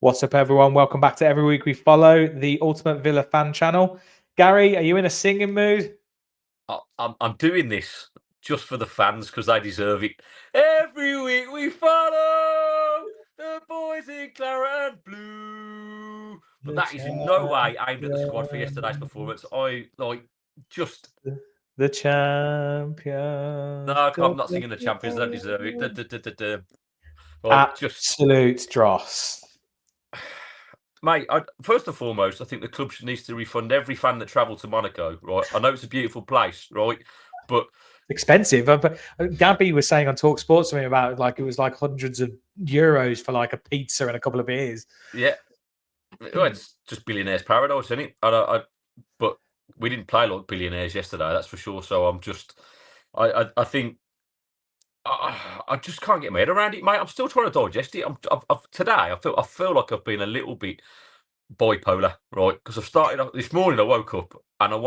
What's up, everyone? Welcome back to Every Week We Follow, the Ultimate Villa fan channel. Gary, are you in a singing mood? I'm doing this just for the fans because they deserve it. Every week we follow the boys in claret and blue. But that is in no way aimed at the squad for yesterday's performance. The champions. No, I'm not singing the champions. They don't deserve it. Absolute dross. Mate, first and foremost, I think the club needs to refund every fan that travelled to Monaco, right? I know it's a beautiful place, right? But expensive. But Gabby was saying on Talk Sports to me about it was like hundreds of euros for like a pizza and a couple of beers. Yeah. Well, it's just billionaires' paradise, isn't it? But we didn't play like billionaires yesterday, that's for sure. So I think I just can't get my head around it, mate. I'm still trying to digest it. Today, I feel like I've been a little bit bipolar, right? Because I've started this morning. I woke up and I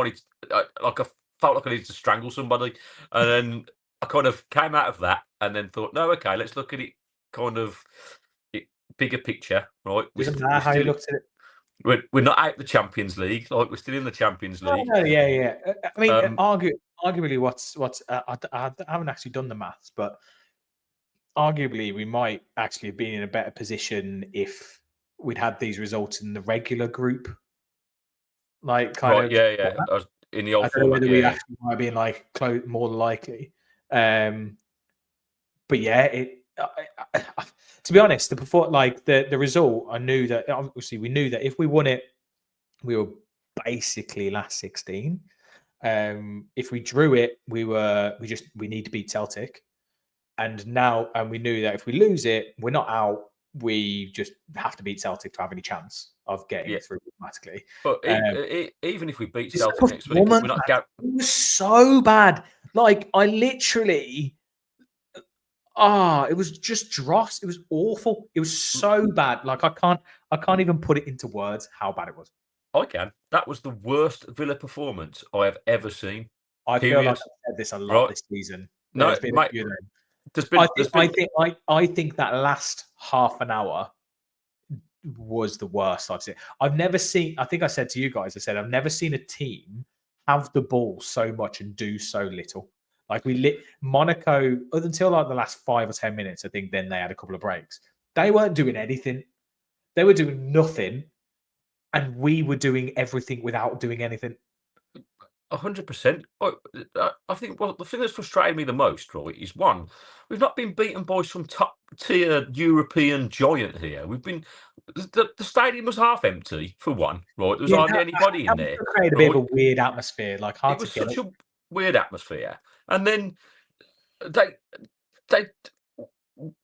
felt like I needed to strangle somebody, and then I kind of came out of that, and then thought, no, okay, let's look at it kind of bigger picture, right? Doesn't matter how you looked at it. We're not out the Champions League, like we're still in the Champions League. Oh, yeah. I mean, arguably, what's I haven't actually done the maths, but arguably we might actually have been in a better position if we'd had these results in the regular group. In the old format, we actually might have been like more likely. But yeah, to be honest, the result, I knew that obviously we knew that if we won it, we were basically last 16. If we drew it, we need to beat Celtic. And we knew that if we lose it, we're not out. We just have to beat Celtic to have any chance of getting through automatically. But even if we beat Celtic next week, we're not. It was so bad. Like I literally, it was just dross. It was awful. It was so bad. Like I can't even put it into words how bad it was. I can. That was the worst Villa performance I have ever seen. I feel like I've said this a lot this season. No, mate. I think that last half an hour was the worst I've seen. I've never seen. I think I said to you guys, I've never seen a team have the ball so much and do so little. Like Monaco, until like the last 5 or 10 minutes, I think then they had a couple of breaks. They weren't doing anything. They were doing nothing. And we were doing everything without doing anything. 100%. I think the thing that's frustrated me the most, right, is one, we've not been beaten by some top tier European giant here. We've been the stadium was half empty for one, right? There was hardly anybody in there. Created a bit of a weird atmosphere, like hard it was to get. Such a weird atmosphere, and then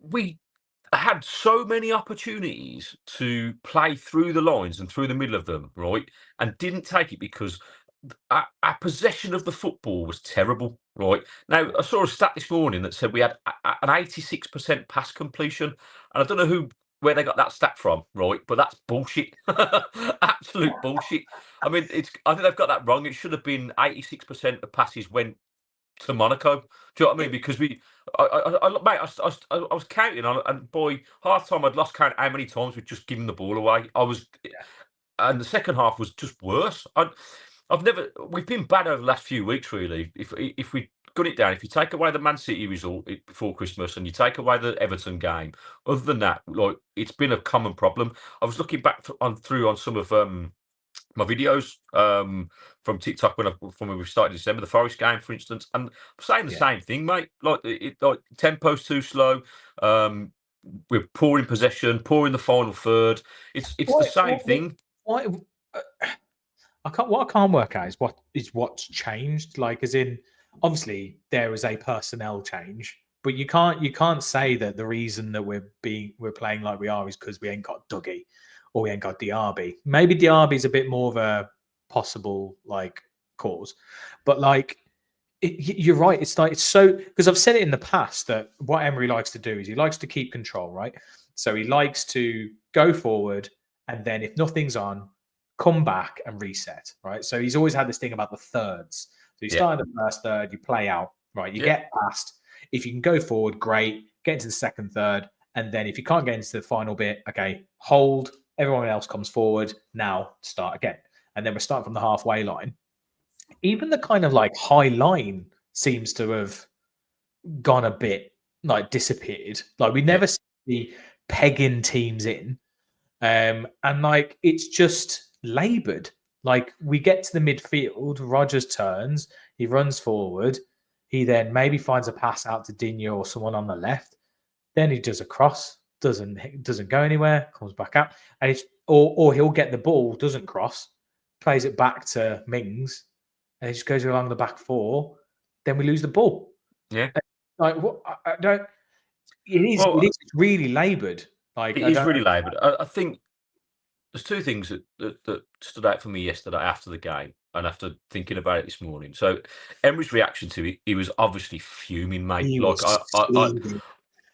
we had so many opportunities to play through the lines and through the middle of them, right, and didn't take it because our possession of the football was terrible, right? Now, I saw a stat this morning that said we had an 86% pass completion, and I don't know where they got that stat from, right? But that's bullshit, absolute bullshit. I mean, I think they've got that wrong. It should have been 86% of passes went to Monaco. Do you know what I mean? Because I was counting on, and by half time I'd lost count how many times we'd just given the ball away. And the second half was just worse. We've been bad over the last few weeks, really. If we gun it down, if you take away the Man City result before Christmas and you take away the Everton game, other than that, like it's been a common problem. I was looking back on some of my videos from TikTok when we started in December, the Forest game, for instance, and I'm saying the same thing, mate. Like tempo's too slow. We're poor in possession, poor in the final third. It's the same thing. What I can't work out is what's changed. Like, as in, obviously there is a personnel change, but you can't say that the reason that we're playing like we are is because we ain't got Dougie or we ain't got Diaby. Maybe Diaby's a bit more of a possible cause, but you're right. It's so, because I've said it in the past that what Emery likes to do is he likes to keep control, right? So he likes to go forward, and then if nothing's on, come back and reset, right? So he's always had this thing about the thirds. So you start in the first third, you play out, right? You get past. If you can go forward, great. Get into the second third, and then if you can't get into the final bit, okay, hold, Everyone else comes forward. Now start again. And then we're starting from the halfway line. Even the kind of like high line seems to have gone a bit like disappeared. Like we never see pegging teams in. And like it's just laboured. Like we get to the midfield, Rogers turns, he runs forward, he then maybe finds a pass out to Digne or someone on the left. Then he does a cross, doesn't go anywhere, comes back out, and it's or he'll get the ball, doesn't cross, plays it back to Mings, and he just goes along the back four. Then we lose the ball. Yeah, like what? I don't. It is really laboured. Like it is really laboured. I think there's two things that stood out for me yesterday after the game and after thinking about it this morning. So Emery's reaction to it, he was obviously fuming, mate. He Like was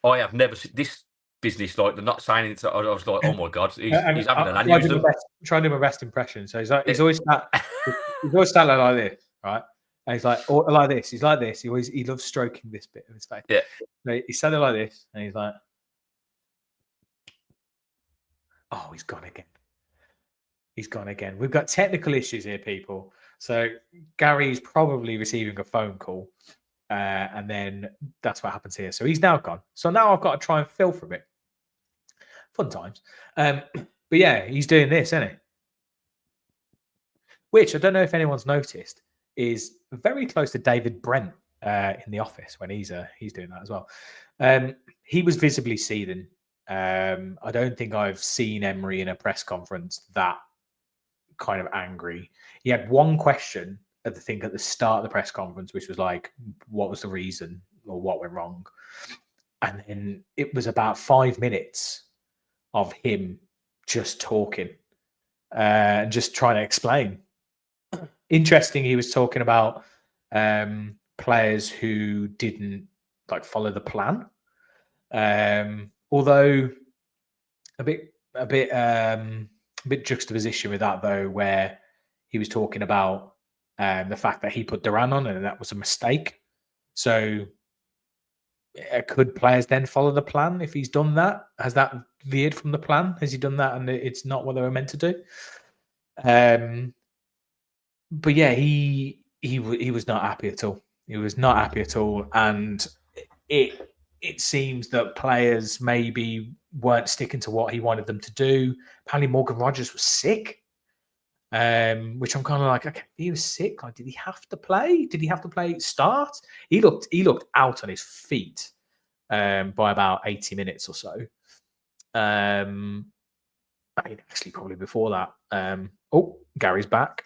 I have never seen this business. Like they're not signing it. I was like, oh my god, he's having an aneurysm. Trying to do my best impression. So he's always sat like this, right? And he's like, or like this. He's like this. He loves stroking this bit of his face. Yeah. So he said it like this, and he's like, "Oh, he's gone again. He's gone again. We've got technical issues here, people." So Gary's probably receiving a phone call, and then that's what happens here. So he's now gone. So now I've got to try and fill from it. Fun times. But yeah, he's doing this, isn't he? Which I don't know if anyone's noticed is very close to David Brent in The Office when he's doing that as well. He was visibly seething. I don't think I've seen Emery in a press conference that kind of angry. He had one question at the start of the press conference, which was like, what was the reason or what went wrong? And then it was about 5 minutes of him just talking and just trying to explain. Interesting, he was talking about players who didn't like follow the plan. Although a bit juxtaposition with that though, where he was talking about the fact that he put Duran on and that was a mistake. So could players then follow the plan if he's done that? Has that veered from the plan? Has he done that and it's not what they were meant to do? But yeah, he was not happy at all. He was not happy at all, and it seems that players maybe weren't sticking to what he wanted them to do. Apparently, Morgan Rogers was sick, which I'm kind of like, okay, he was sick. Like, did he have to play? Did he have to play start? He looked out on his feet by about 80 minutes or so. I mean, actually, probably before that. Gary's back.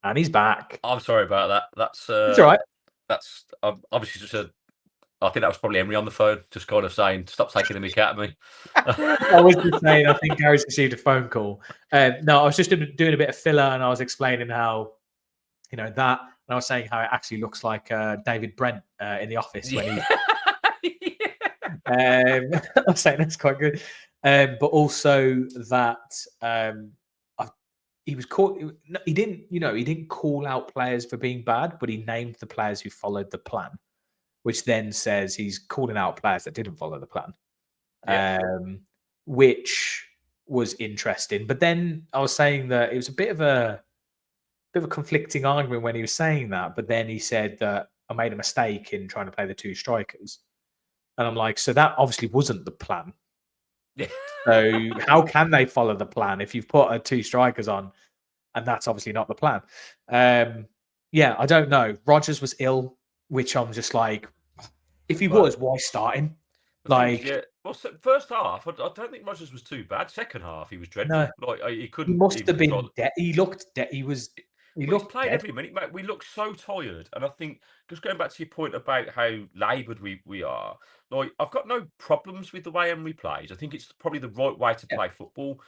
And he's back. I'm sorry about that. That's all right. That's obviously just I think that was probably Emery on the phone, just kind of saying, "Stop taking the mick out of me." I was just saying, I think Gary's received a phone call. No, I was just doing a bit of filler, and I was explaining how, that, and I was saying how it actually looks like David Brent in The Office when he. I was saying that's quite good, but also that. He was caught. He didn't call out players for being bad, but he named the players who followed the plan, which then says he's calling out players that didn't follow the plan, which was interesting. But then I was saying that it was a bit of a conflicting argument when he was saying that. But then he said that I made a mistake in trying to play the two strikers, and I'm like, so that obviously wasn't the plan. So how can they follow the plan if you've put two strikers on, and that's obviously not the plan? I don't know. Rogers was ill, which I'm just like, if he was, why start him? Well, first half, I don't think Rogers was too bad. Second half, he was dreadful. No, like he couldn't. He must have been dead. He looked dead. He looked played dead. every minute, mate. We look so tired, and I think just going back to your point about how laboured we are. Like, I've got no problems with the way Emery plays. I think it's probably the right way to play football.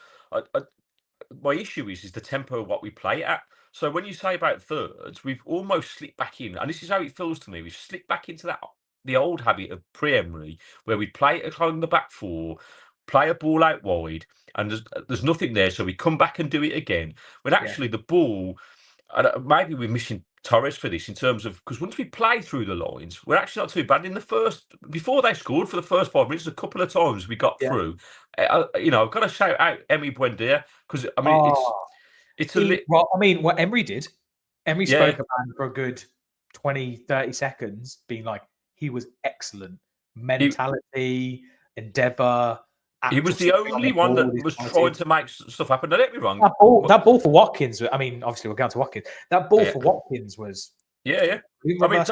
My issue is the tempo of what we play at. So when you say about thirds, we've almost slipped back in, and this is how it feels to me. We've slipped back into the old habit of pre-Emery, where we play it along the back four, play a ball out wide, and there's nothing there, so we come back and do it again. When actually the ball, maybe we're missing Torres for this in terms of, because once we play through the lines, we're actually not too bad. In the first, before they scored for the first 5 minutes, a couple of times we got through. I've got to shout out Emery Buendia, because I mean it's a well, I mean, what Emery did, Emery Yeah. spoke about him for a good 20, 30 seconds, being like, he was excellent. Mentality, endeavour. He was the only one that was trying to make stuff happen. Don't get me wrong. That ball for Watkins, I mean, obviously we're going to Watkins. That ball for Watkins was... I mean,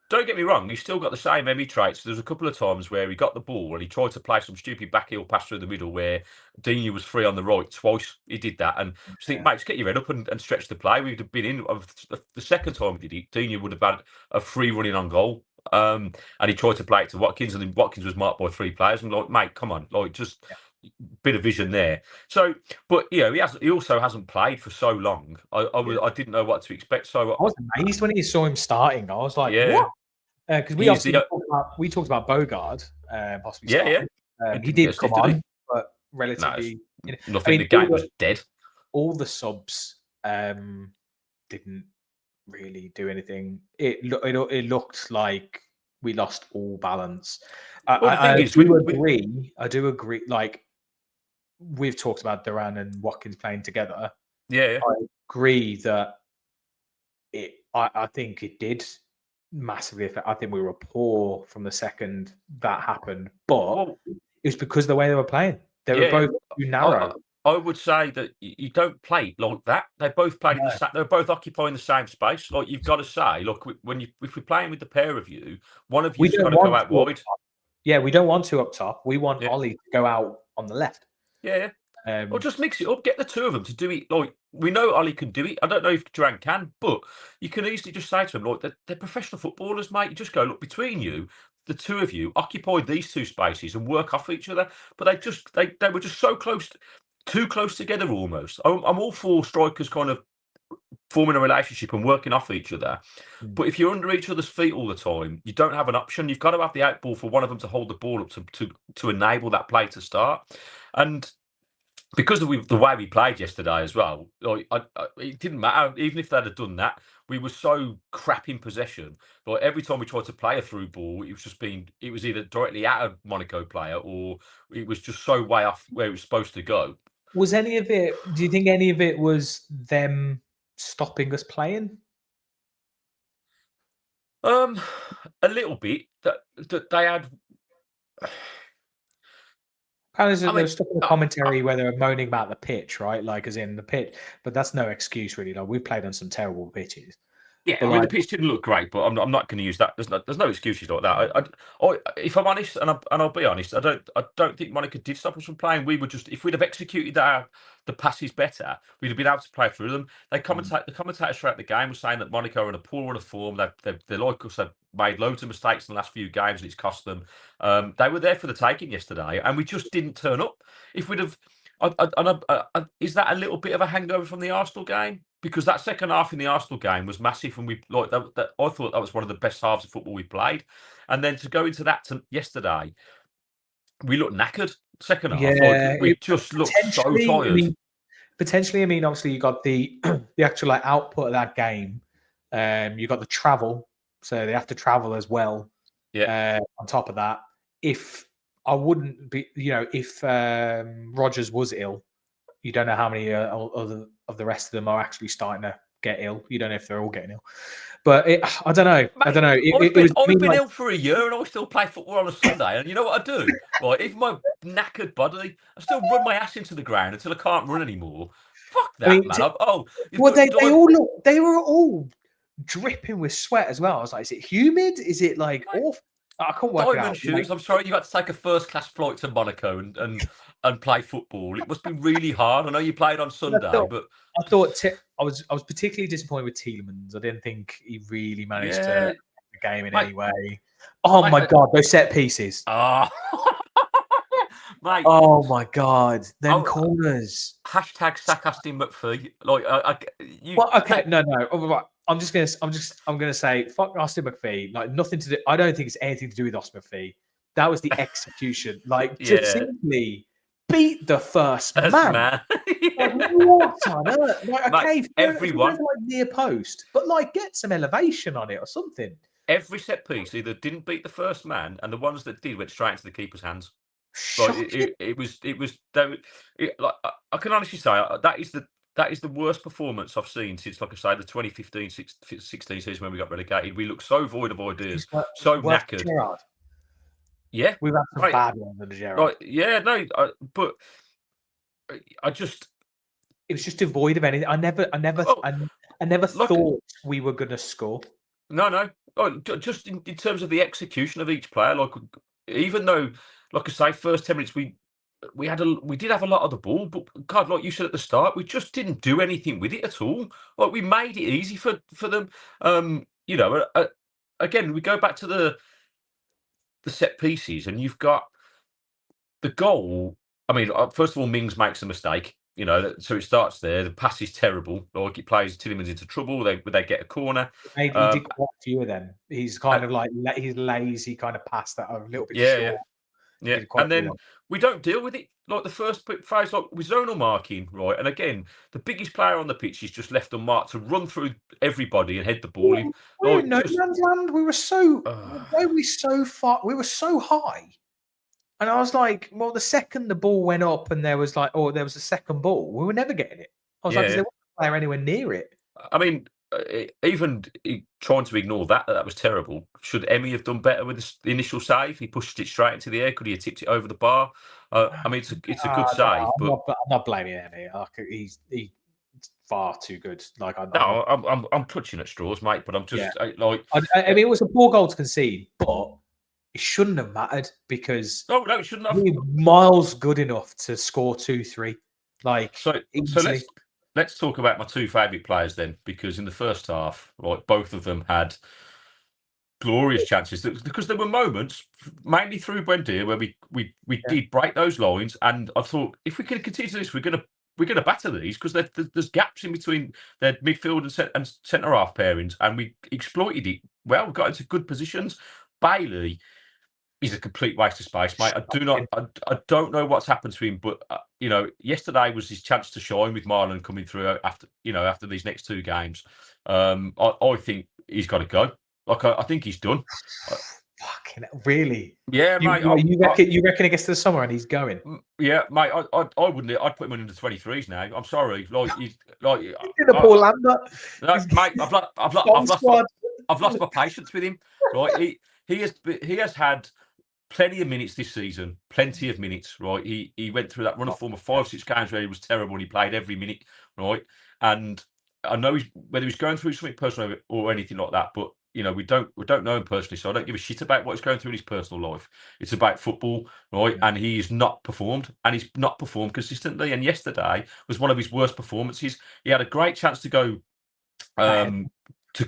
don't get me wrong. He's still got the same Emery traits. There's a couple of times where he got the ball and he tried to play some stupid backheel pass through the middle where Digne was free on the right twice. He did that. And I think, mate, just get your head up and stretch the play. We'd have been in. The second time he did it, Digne would have had a free running on goal. And he tried to play it to Watkins, and then Watkins was marked by 3 players. And like, mate, come on, like just bit of vision there. So, but he also hasn't played for so long. I didn't know what to expect. So I was amazed when he saw him starting. I was like, what? Because we talked about Bogard possibly starting. He did come on, but relatively. Nothing. The game was dead. All the subs didn't really do anything. It looked like we lost all balance. I do agree. Like, we've talked about Duran and Watkins playing together. I agree that I think it did massively affect. I think we were poor from the second that happened, but it was because of the way they were playing. They were both too narrow. I would say that you don't play like that. They both played in the same. They're both occupying the same space. Like, you've got to say, look, if we're playing with the pair of you, one of you's got to go out wide. Yeah, we don't want to up top. We want Ollie to go out on the left. Or just mix it up. Get the two of them to do it. Like, we know Ollie can do it. I don't know if Duran can, but you can easily just say to him, like, they're professional footballers, mate. You just go, look, between you, the two of you occupy these two spaces and work off each other. But they were just so close, too close together almost. I'm all for strikers kind of forming a relationship and working off each other. But if you're under each other's feet all the time, you don't have an option. You've got to have the out ball for one of them to hold the ball up to enable that play to start. And because of the way we played yesterday as well, like, it didn't matter. Even if they'd have done that, we were so crap in possession. Like, every time we tried to play a through ball, it was either directly at a Monaco player or it was just so way off where it was supposed to go. Was any of it? Do you think any of it was them stopping us playing? A little bit. That they had. There was stuff in the commentary where they were moaning about the pitch, right? Like, as in the pitch, but that's no excuse, really. Like, we've played on some terrible pitches. Yeah, I mean, the pitch didn't look great, but I'm not going to use that. There's no excuses like that. If I'm honest, and I'll be honest, I don't think Monaco did stop us from playing. We were just, if we'd have executed the passes better, we'd have been able to play through them. The commentators throughout the game were saying that Monaco are in a poor run of form. They're like us. They've made loads of mistakes in the last few games, and it's cost them. They were there for the taking yesterday, and we just didn't turn up. If we'd have, is that a little bit of a hangover from the Arsenal game? Because that second half in the Arsenal game was massive, and I thought that was one of the best halves of football we played. And then to go into that yesterday, we looked knackered. Second half, we just looked so tired. Potentially, I mean, obviously you got the actual output of that game. You got the travel, so they have to travel as well. On top of that, if Rodgers was ill, you don't know how many other of the rest of them are actually starting to get ill. You don't know if they're all getting ill. But I don't know. Mate, I don't know. I've been ill for a year and I still play football on a Sunday. And you know what I do? Right, even my knackered body, I still run my ass into the ground until I can't run anymore. Fuck that, man. They were all dripping with sweat as well. I was like, is it humid? Is it like awful? I can't work it out. Shoes. I'm sorry you had to take a first-class flight to Monaco and play football. It must be really hard. I know you played on Sunday, but I thought I was particularly disappointed with Tielemans. I didn't think he really managed to the game in any way. Oh my god, those set pieces! Mate. Oh my god, them corners. Hashtag sack Aston McPhee. No. I'm gonna say fuck Austin McPhee. Like, nothing to do. I don't think it's anything to do with Austin McPhee. That was the execution. Like, just simply beat the first man. Like, what on earth? Like, Mate, okay, if you everyone, like near post, but like get some elevation on it or something. every set piece either didn't beat the first man, and the ones that did went straight into the keeper's hands. Like Shocking. I can honestly say that is the worst performance I've seen since, like I say, the 2015-16 season when we got relegated. We looked so void of ideas, so Worse than knackered. Gerrard. Yeah, We've had some right. bad ones under Gerrard. Like, yeah, no, but I just It was just devoid of anything. I never thought we were going to score. No. Oh, just in terms of the execution of each player, like even though, like I say, first 10 minutes we did have a lot of the ball, but God, like you said at the start, we just didn't do anything with it at all. Like we made it easy for them. Again, we go back to the set pieces, and you've got the goal. I mean, first of all, Mings makes a mistake. So it starts there. The pass is terrible. Like it plays Tillemans into trouble. They get a corner. He did quite a few of them. He's kind of like he's lazy, kind of pass that a little bit short. Yeah. And then we don't deal with it. Like the first phase, like with zonal marking, right? And again, the biggest player on the pitch is just left unmarked to run through everybody and head the ball in. We were in no man's land. We were so far. We were so high. And I was like, well, the second the ball went up and there was there was a second ball, we were never getting it. I was like, is there one player anywhere near it? I mean, even trying to ignore that was terrible. Should Emery have done better with the initial save? He pushed it straight into the air. Could he have tipped it over the bar? I mean, it's a good save, but I'm not blaming Emery. He's far too good. I'm clutching at straws, mate. But I'm just I mean, it was a poor goal to concede, but it shouldn't have mattered because no, it shouldn't have. We were miles good enough to score 2-3. So let's talk about my two favourite players then, because in the first half, right, both of them had glorious chances because there were moments, mainly through Buendia, where we did break those lines, and I thought if we can continue this, we're gonna batter these because there's gaps in between their midfield and centre half pairings, and we exploited it well. We got into good positions. Bailey is a complete waste of space, mate. I don't know what's happened to him, but yesterday was his chance to shine with Marlon coming through after these next two games. I think he's got to go. Like I think he's done. Fucking really? Yeah, mate. You reckon it gets to the summer and he's going? Yeah, mate. I wouldn't. I'd put him in the 23s now. I'm sorry. Like he's like Paul Lambert. Mate, I've lost my patience with him. Right, he has had plenty of minutes this season, plenty of minutes, right? He went through that run of form of 5-6 games where he was terrible and he played every minute, right? And I know whether he's going through something personal or anything like that, but we don't know him personally, so I don't give a shit about what he's going through in his personal life. It's about football, right? And he's not performed, and he's not performed consistently. And yesterday was one of his worst performances. He had a great chance to go. And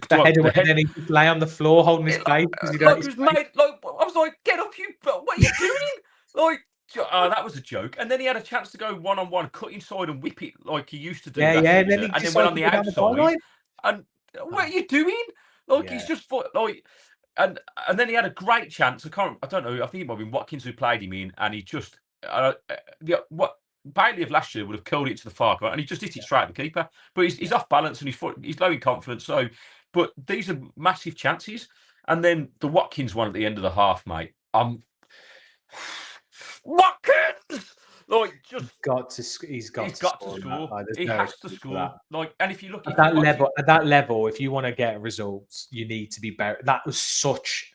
then he just lay on the floor holding his face. I was like, get up, you! What are you doing? That was a joke. And then he had a chance to go one-on-one, cut inside and whip it like he used to do. And then went on the outside. And what are you doing? He's just and then he had a great chance. I don't know. I think it might have been Watkins who played him in, and he just what Bailey of last year would have curled it to the far corner, and he just hit it straight at the keeper. But he's off balance and he's low in confidence. So, but these are massive chances. And then the Watkins one at the end of the half, mate. Watkins, he's got to score. He has to score. And if you look at that level, if you want to get results, you need to be better. That was such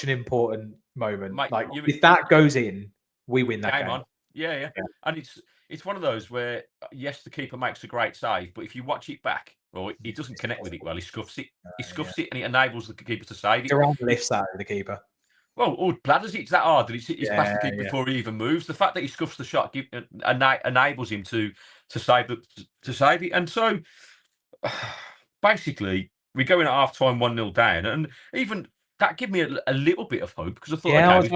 an important moment. Mate, if that goes in, we win that game. Yeah. And it's one of those where yes, the keeper makes a great save, but if you watch it back, he doesn't connect with it well. He scuffs it. It, and it enables the keeper to save it. Durant lifts out of the keeper. Well, bladders it's that hard that he's past the keeper before he even moves. The fact that he scuffs the shot enables him to save it. And so basically, we go in at half time 1-0 down, and even that gave me a little bit of hope because I thought,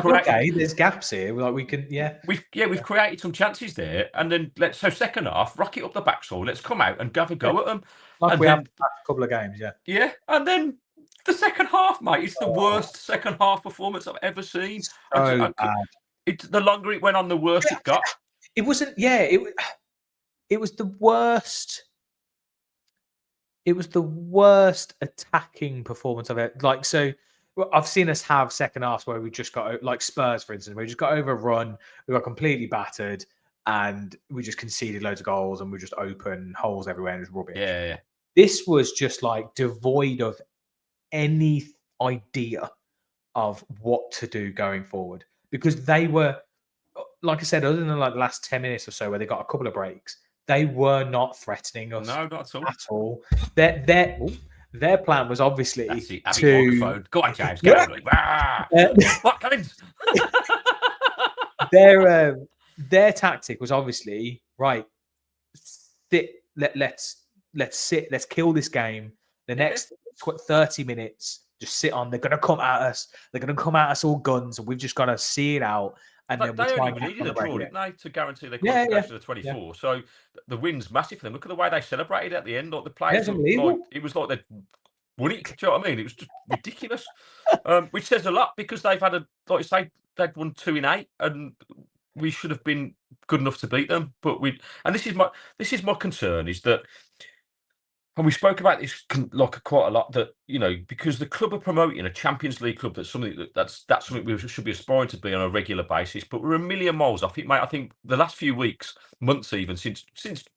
there's gaps here. We can, we've created some chances there, and then second half, rock it up the backside. Let's come out and have a go at them. Like we have a couple of games, yeah, and then the second half, mate, it's the worst second half performance I've ever seen. The longer it went on, the worse it got. It wasn't, it was the worst. It was the worst attacking performance I've ever like. So I've seen us have second halves where we just got like Spurs, for instance, where we just got overrun, we got completely battered, and we just conceded loads of goals, and we just open holes everywhere, and it was rubbish. Yeah. This was just like devoid of any idea of what to do going forward, because they were, like I said, other than like the last 10 minutes or so where they got a couple of breaks, they were not threatening us No, not at all. at all. Their plan was obviously That's it. Have to microphone. Go on, James. Get over it. What, Collins? their tactic was obviously right. Let's sit. Let's kill this game. The next 30 minutes, just sit on. They're going to come at us. They're going to come at us all guns, and we've just got to see it out. And then They we'll try only and needed a draw, didn't they, to guarantee their yeah, qualification to the 24. yeah. So the win's massive for them. Look at the way they celebrated at the end. Like the players, That's unbelievable. like it was like they'd won it. Do you know what I mean? It was just ridiculous. Which says a lot, because they've had like you say, they'd won 2 in 8, and we should have been good enough to beat them. But this is my concern, is that. And we spoke about this like quite a lot, that because the club are promoting a Champions League club, that's something we should be aspiring to be on a regular basis. But we're a million miles off it, mate. I think the last few weeks, months, even since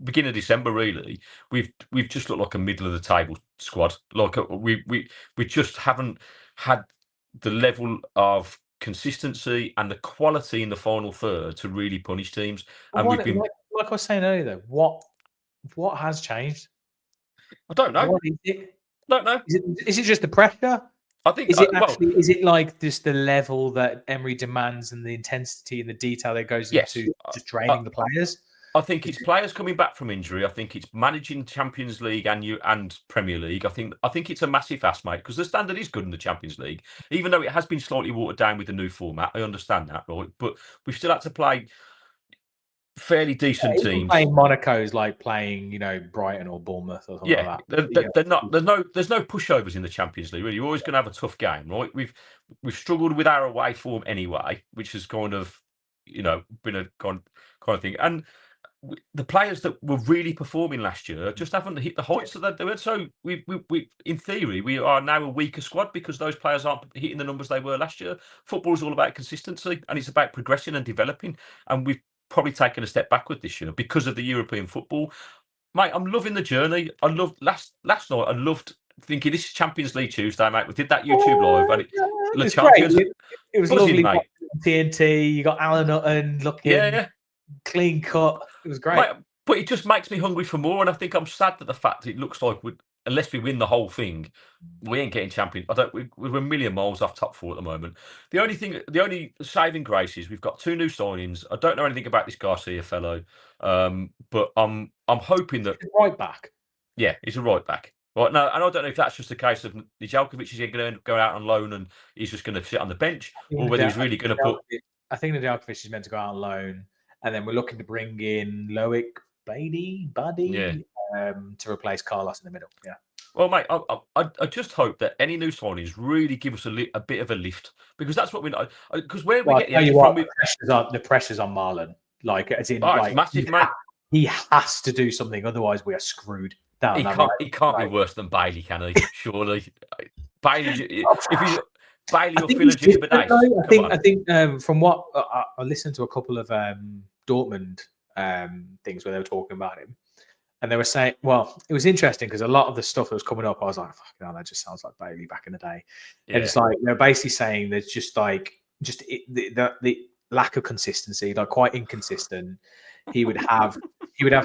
beginning of December, really, we've just looked like a middle of the table squad. Like we just haven't had the level of consistency and the quality in the final third to really punish teams. And we've been, like I was saying earlier, though, what has changed? I don't know. What is it? Don't know. Is it just the pressure? I think. Is it like just the level that Emery demands and the intensity and the detail that goes into just training the players? I think it's players coming back from injury. I think it's managing Champions League and Premier League. I think it's a massive ask, mate, because the standard is good in the Champions League, even though it has been slightly watered down with the new format. I understand that, right? But we've still had to play fairly decent teams. Playing Monaco is like playing, Brighton or Bournemouth or something like that. They're not. There's no pushovers in the Champions League. Really, you're always going to have a tough game, right? We've struggled with our away form anyway, which has kind of, been a kind of thing. And the players that were really performing last year just haven't hit the heights that they were. So we in theory, we are now a weaker squad because those players aren't hitting the numbers they were last year. Football is all about consistency, and it's about progressing and developing. And we've probably taken a step backward this year because of the European football. Mate, I'm loving the journey. I loved last night. I loved thinking this is Champions League Tuesday, mate. We did that YouTube live, and it was great. It was lovely, mate. TNT. You got Alan Hutton looking clean cut. It was great. Mate, but it just makes me hungry for more, and I think I'm sad that the fact it looks like unless we win the whole thing, we ain't getting champion. We're a million miles off top 4 at the moment. The only saving grace is we've got 2 new signings. I don't know anything about this Garcia fellow, but I'm hoping that right back. Yeah, he's a right back. Right, no, and I don't know if that's just a case of Nijelkovic is going to go out on loan and he's just going to sit on the bench, or whether he's really going to put. I think Nijelkovic is meant to go out on loan, and then we're looking to bring in Loic Buddy, to replace Carlos in the middle. Yeah. Well, mate, I just hope that any new signings really give us a bit of a lift, because that's what we know. Because where we get the energy from, the pressure's on Marlon. Like, as in, it's massive, mate. He has to do something, otherwise we are screwed. He can't be worse than Bailey, can he? Surely, Bailey. Bailey or Phil I think from what I listened to a couple of Dortmund things where they were talking about him, and they were saying, well, it was interesting because a lot of the stuff that was coming up, I was like, fucking hell, that just sounds like Bailey back in the day. Yeah. And it's like they're basically saying there's just the lack of consistency, like quite inconsistent. He would have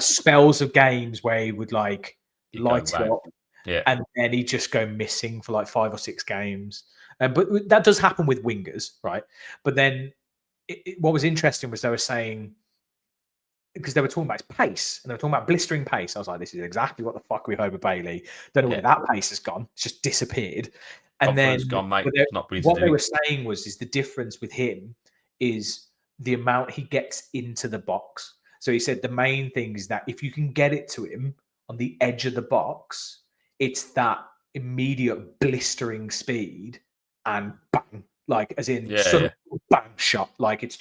spells of games where he would light it up, and then he'd just go missing for like 5 or 6 games. But that does happen with wingers, right? But then what was interesting was they were saying, because they were talking about his pace, and they were talking about blistering pace. I was like, this is exactly what the fuck we hope with Bailey. Don't know where that pace has gone. It's just disappeared. And then gone, mate. What they were saying was the difference with him is the amount he gets into the box. So he said the main thing is that if you can get it to him on the edge of the box, it's that immediate blistering speed and bang, like as in bang shot. Like it's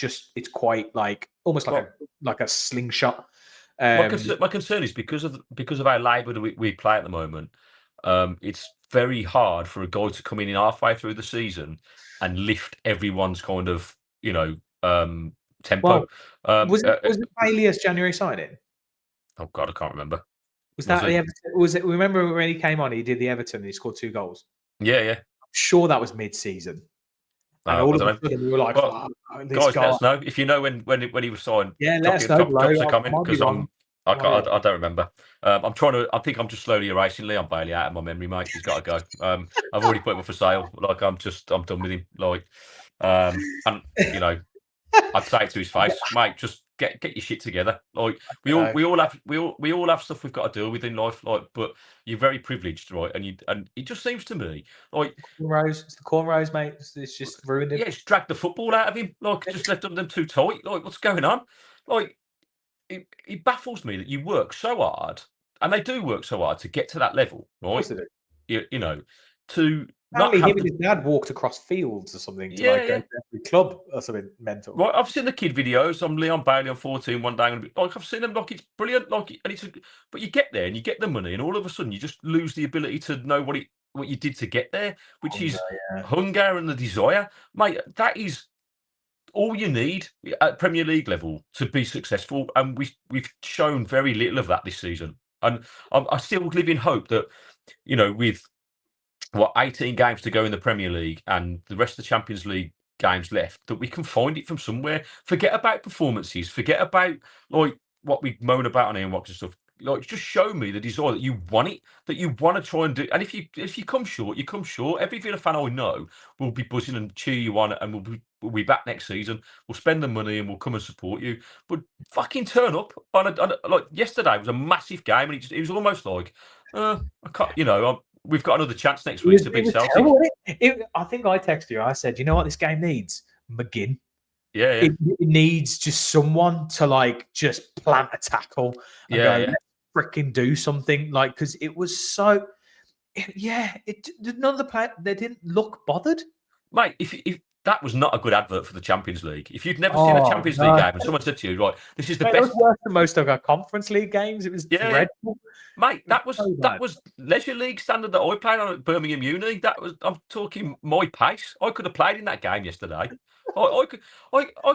quite like almost like a slingshot. My concern is because of how laboured we play at the moment. It's very hard for a guy to come in halfway through the season and lift everyone's kind of tempo. Well, was it Bailey's January signing? Oh God, I can't remember. Was that the Everton? Was it? Remember when he came on? He did the Everton. And he scored 2 goals. Yeah. I'm sure that was mid-season. And I all of don't a know. sudden, we were like, Well, this guys, guy. let us know if you know when he was signed. Yeah, Drop let us know below. us a comment because I don't remember. I think I'm just slowly erasing Leon Bailey out of my memory, mate. He's got to go. I've already put him up for sale. Like I'm done with him. Like, and you know, I'd say it to his face, mate. Just get your shit together. Like we all have stuff we've got to deal with in life. Like, but you're very privileged, right? And it just seems to me like it's the cornrows, mate. It's just ruined him. Yeah, it's dragged the football out of him. Like, just left them too tight. Like, what's going on? Like, it baffles me that you work so hard, and they do work so hard to get to that level, right? Of course they do. You know, to Apparently, not have him and his dad walked across fields or something to Yeah, go to every club or something mental. Right, I've seen the kid videos. I'm Leon Bailey on 14 one day, and like I've seen them. Like it's brilliant. Like, but you get there and you get the money, and all of a sudden you just lose the ability to know what you did to get there, which is hunger and the desire, mate. That is all you need at Premier League level to be successful, and we've shown very little of that this season. And I still live in hope that, with 18 games to go in the Premier League and the rest of the Champions League games left, that we can find it from somewhere. Forget about performances. Forget about like what we moan about on Airwatch and stuff. Like, just show me the desire that you want it, that you want to try and do. And if you come short, you come short. Every Villa fan I know will be buzzing and cheer you on, and we'll be back next season. We'll spend the money and we'll come and support you. But fucking turn up on like yesterday was a massive game, and it was almost like I can't. We've got another chance next week to beat Celtic. I think I texted you. I said, you know what this game needs? McGinn. Yeah. It needs just someone to like just plant a tackle and go freaking do something. Like, because it was so. None of the players, they didn't look bothered. Mate, if that was not a good advert for the Champions League. If you'd never seen a Champions League game and someone said to you, right, this is the best. It was worse than most of our Conference League games. It was dreadful. Mate, that was Leisure League standard that I played on at Birmingham Uni. I'm talking my pace. I could have played in that game yesterday. I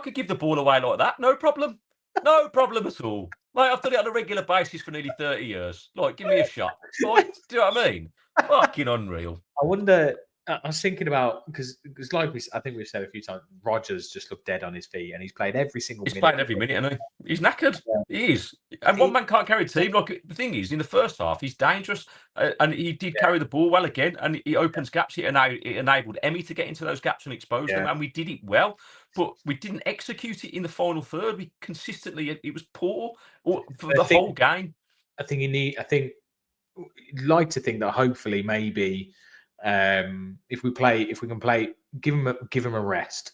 could give the ball away like that, no problem. No problem at all. Mate, I've done it on a regular basis for nearly 30 years. Like, give me a shot. Like, do you know what I mean? Fucking unreal. I wonder. I was thinking about because like I think we've said a few times, Rodgers just looked dead on his feet, and he's played every single minute. He's played every minute, and he's knackered. Yeah. He is, and one man can't carry a team. Like, the thing is, in the first half, he's dangerous, and he did carry the ball well again, and he opens gaps. It enabled Emery to get into those gaps and expose them, and we did it well. But we didn't execute it in the final third. We consistently, it was poor for the whole game. I think you'd like to think that hopefully maybe. If we can play, give him a rest.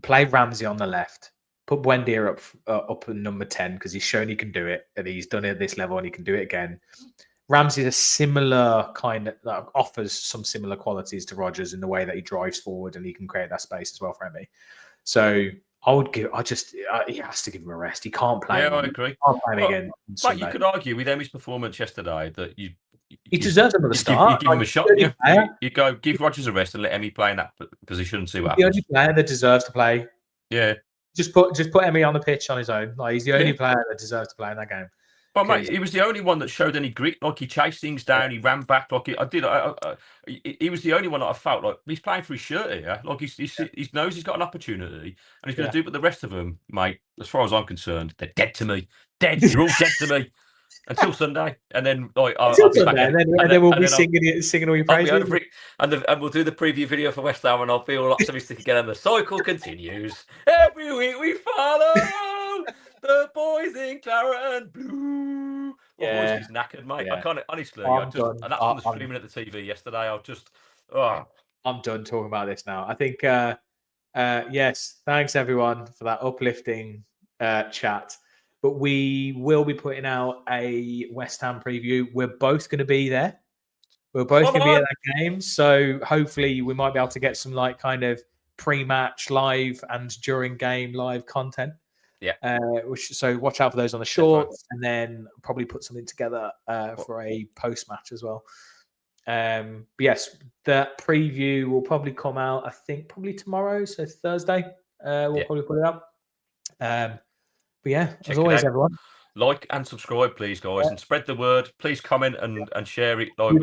Play Ramsey on the left. Put Buendia up at number 10 because he's shown he can do it, and he's done it at this level, and he can do it again. Ramsey's a similar kind of offers some similar qualities to Rodgers in the way that he drives forward and he can create that space as well for me. So he has to give him a rest. He can't play. Yeah, I agree. Can't play him again. But you could argue with Emery's performance yesterday that he deserves another start. You give him a shot. You go give Rodgers a rest and let Emery play in that position and see what happens. The only player that deserves to play. Yeah. Just put Emery on the pitch on his own. Like, he's the only player that deserves to play in that game. But mate, he was the only one that showed any grit. Like, he chased things down, he ran back. Like, he was the only one that I felt like he's playing for his shirt here. Like, he knows he's got an opportunity and he's going to do it. But the rest of them, mate, as far as I'm concerned, they're dead to me. Dead. You're all dead to me. Until Sunday, and then like I'll be back, and then we'll be singing all your praises, and we'll do the preview video for West Ham, and I'll be all optimistic again. And the cycle continues. Every week we follow the boys in claret and blue. My voice is knackered, mate. I can't honestly. And that's from the screaming at the TV yesterday. I'm done talking about this now. I think yes. Thanks everyone for that uplifting chat. But we will be putting out a West Ham preview. We're both going to be there. We're both going to be at that game. So hopefully we might be able to get some like kind of pre-match live and during game live content. Yeah. So watch out for those on the shorts, and then probably put something together for a post match as well. But yes, the preview will probably come out, I think, probably tomorrow, so Thursday. We'll probably put it up. But yeah, as always, everyone, like and subscribe, please, guys, and spread the word. Please comment and share it. Like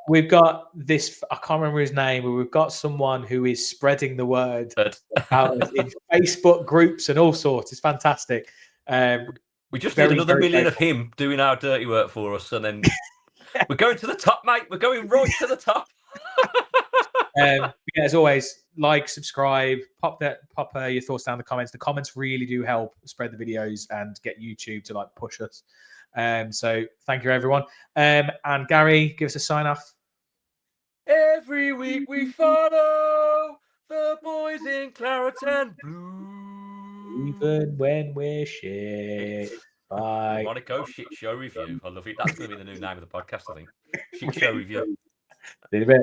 we've got this. I can't remember his name, but we've got someone who is spreading the word about us in Facebook groups and all sorts. It's fantastic. We just need another million of him doing our dirty work for us, and then we're going to the top, mate. We're going right to the top. Yeah, as always, like, subscribe, pop your thoughts down in the comments. The comments really do help spread the videos and get YouTube to push us. So thank you, everyone. And Gary, give us a sign off. Every week we follow the boys in claret and blue, even when we're shit. Bye. Monaco shit show review. I love it. That's going to be the new name of the podcast, I think. Shit show review. See you in a bit.